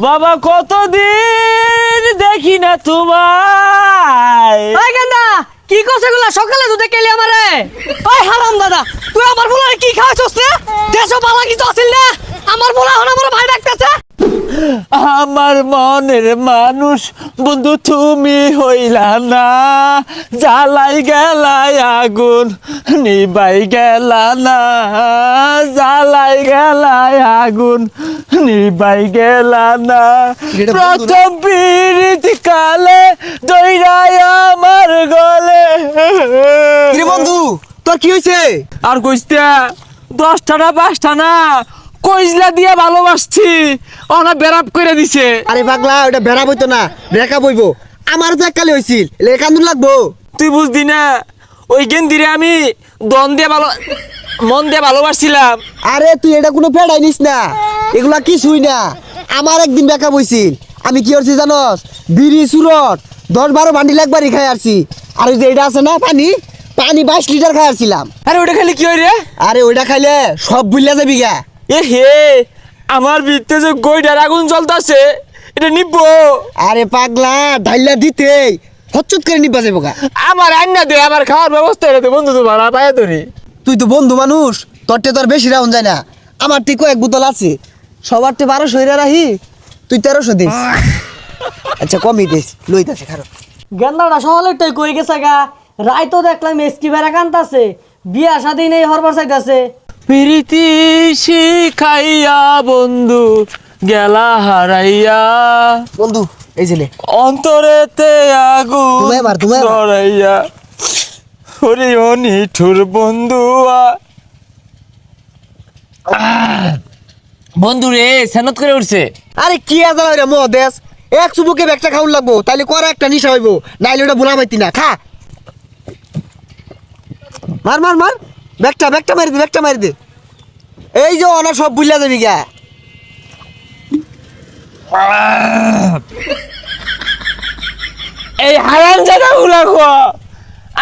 বাবা কতদিন দেখি না তোমায়। ওই গেন্দা কি করছে গুলা সকালে দুধে কেলি আমারে। ওই হারাম দাদা তুই আমার বলারে কি খাওয়াছস রে? দেশও বালা কিছু আছিল না আমার বলা হন আমার ভাই ডাকতেছে। আমার মনের মানুষ বন্ধু তুমি হইলা না, জ্বালাই গেলাই আগুন নিবাই গেলা না, জ্বালাই গেলাই আগুন নিবাই গেলা না। প্রথম পীড়িত কালে দইরাই আমার গলে। কি রে বন্ধু তোর কি হইছে? আর কইতে 10টা না 5টা না কইজলা দিয়া ভালোবাসছি, ওনা বেরাপ করে দিছে। আরে পাগলা ওটা বেড়া বইতো না, ব্রেকআপ হইব। আমার তো এককালে হইছিল, কান্দুন লাগবো। তুই বুঝদি না ওই গেন্দিরে আমি মন দিয়ে ভালোবাসছিলাম। আরে তুই এটা কোনো ফেড়াই নিস না, এগুলা কিছুই না। আমার একদিন ব্রেকআপ হইছিল, আমি কি করছি জানস? বিড়ি সুরট 10-12 বান্ডিল একবারই খাই আসছি। আর ওই যে এটা আছে না পানি 22 লিটার খাই আসছিলাম। আরে ওটা খালি কি হয় রে? আরে ওইটা খাইলে সব ভুলিয়া যাবি গা। এ হে আমার ভিতরে যে গইডার আগুন জ্বলতাছে এটা নিবো। আরে পাগলা ঢাইলা দিতে হচ্চত করে নিবা যাবো গা। আমার আন্না দে, আমার খাওয়ার ব্যবস্থা এটা দে বন্ধু, তো ভাড়া পায় ধরি। তুই তো বন্ধু মানুষ, তোরটে তোর বেশি রাউন যায় না। আমার ঠিক কয়েক বোতল আছে, সবার 1200 হইরা রাহি, তুই 1300 দিস। আচ্ছা কমই দিস, লইতাছে খারাপ। গেন্দাটা সকালেরটাই কই গেছে গা। রাই তো দেখলাম এসকি বেড়া কান্তাছে, বিয়া শাদী নেই হরবার চাইতাছে। প্রীতি শিখাইয়া বন্ধু গেলা হারাইয়া, বন্ধু এই ছেলে অন্তরেতে আগুন তুমি এবার। ধরাইয়া, ওরে ও নিঠুর বন্ধু। বন্ধু রে সেনত করে উঠছে। আরে কি আজাল রে মহাদেশ, এক চুবুকে ব্যাগটা খাউন লাগবো, তাইলে করা একটা নিশা হইব, নাইলে ওটা বোলা পাইতি না। খা মার মার মার, ব্যাগটা মারি দে। এই যে অনা সব বুঝলা যাবি গা। এই হারাম জায়গা গুলা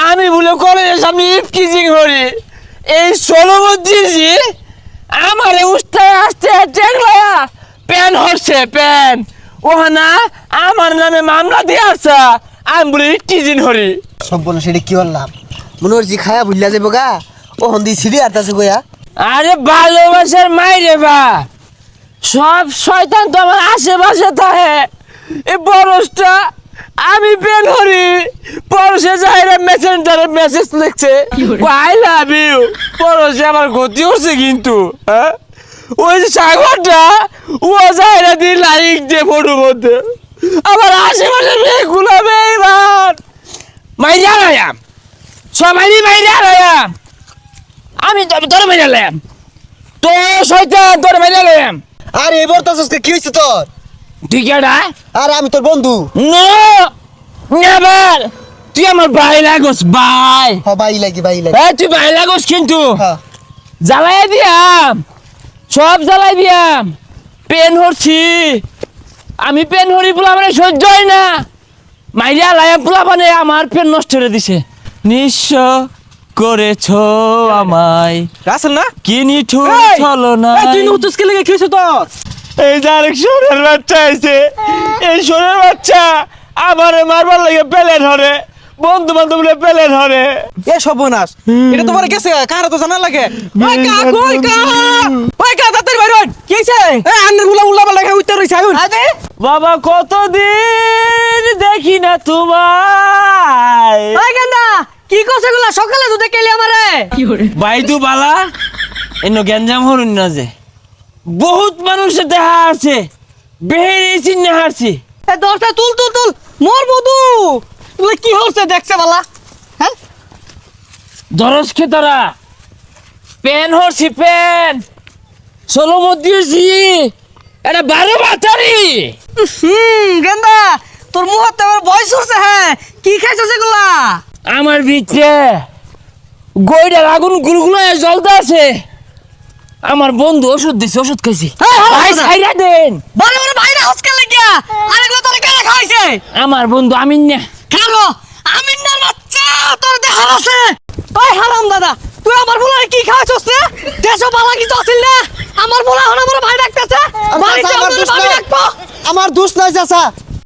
আমি বলে কলেজের সামনে কিজিং করি, এই ষোলবদ্রিজি আমার উস্তায় আসতে টেকলায়া প্যান হচ্ছে প্যান ওহানা আমার নামে মামলা দিয়ে আসা, আমি বলে টিজিং হরি। সম্পূর্ণ সেটা কি বললাম, মনে হচ্ছে খায়া বুঝলা যাবো গা। ও হন্দি সিঁড়ি আরতাছে গয়া। আরে ভালোবাসার মাইরে বা সব শয়তান তো আমার আশেপাশে থাকে। এই বরসটা আমি বের করি, পরশে যাইরা মেসেঞ্জারে মেসেজ লিখছে আই লাভ ইউ। পরশে আমার ক্ষতি হচ্ছে কিন্তু হ্যাঁ, ওই যে সাগরটা ও যাইরা দিয়ে লাইক দিয়ে ফটোর মধ্যে আমার আশেপাশে মেয়েগুলো মেয়েবার মাইরে আলাম, সবাই মাইরে আলাম। আমি তোর মেরে আলাম, তো শয়তান তোর মেরে আলাম। আরে এবার তাসকে কি হইছে তোর? তুই কেডা? আরে আমি তোর বন্ধু। নো নেভার, তুই আমার ভাই লাগোস ভাই। হ্যাঁ ভাই লাগি। তুই ভাই লাগোস কিন্তু হ্যাঁ জ্বালাই দিয়াম, সব জ্বালাই দিয়াম। পেন হরছি আমি, পেন হরি পোলা মানে সহ্য হয় না। মাইরিয়া লাইম পোলা মানে আমার পেন নষ্ট করে দিছে। নিঃস্ব করেছ আমায় রাসেল না কি নিঠুর চলো না। তুই নুতুসকে লেগে কি হইছে তোর? এই যে আরেক সোরের বাচ্চা আইছে, এই সোরের বাচ্চা আমারে মারবার লাগে পেলে ধরে, বন্ধু বান্ধবরা পেলে ধরে। এ সর্বনাশ, এটা তোমার গেছে কার তো জানা লাগে। ওই কা কই কা, ওই কা তাড়াতাড়ি বাইর হন। কি হইছে? এ আন্নের উল্লা লাগা উত্তর হইছে আইন। আদে বাবা কতদিন দেখি না তোমায়। ওই গেন্দা কি করছে গুলা সকালে দুধে কেলি আমারে। বাইদু বালা এন্ন গ্যাঞ্জাম হরুন না যে বহুত মানুষের দেখা আছে, বেহেরে চিন্নে হারছি। এ দরজা তুল মোর বধু তুই কি হচ্ছে দেখছে বালা। হ্যাঁ দরজ খেতারা পেন হরছি, পেন ষোলো মধ্যে এটা 12 বাতারি। গেন্দা তোর মুহূর্তে আমার বয়স হচ্ছে। হ্যাঁ কি খাইছো সেগুলা? আমার ভিতরে গইডার আগুন গুলগুলো জ্বলতে আছে। আমার বন্ধু ওষুধ দিছে, ওষুধ খাইছি। ভাই ছাইরা দেন, বড় বড় ভাইরা হসকে লাগিয়া আরেকগুলো তোর কেন খাইছে? আমার বন্ধু আমিন না। খালো আমিন না বাচ্চা তোর দেখা আছে। ওই হারাম দাদা তুই আমার বলারে কি খাওয়াছস রে দেশও বালা কিছু আছিল না আমার বলা হন আমার ভাই ডাকতেছে আমার বাড়িতে চাচা, আমার আমার দোষ ভাবি নাই। ডাকবো আমার দোষ নাই চাচা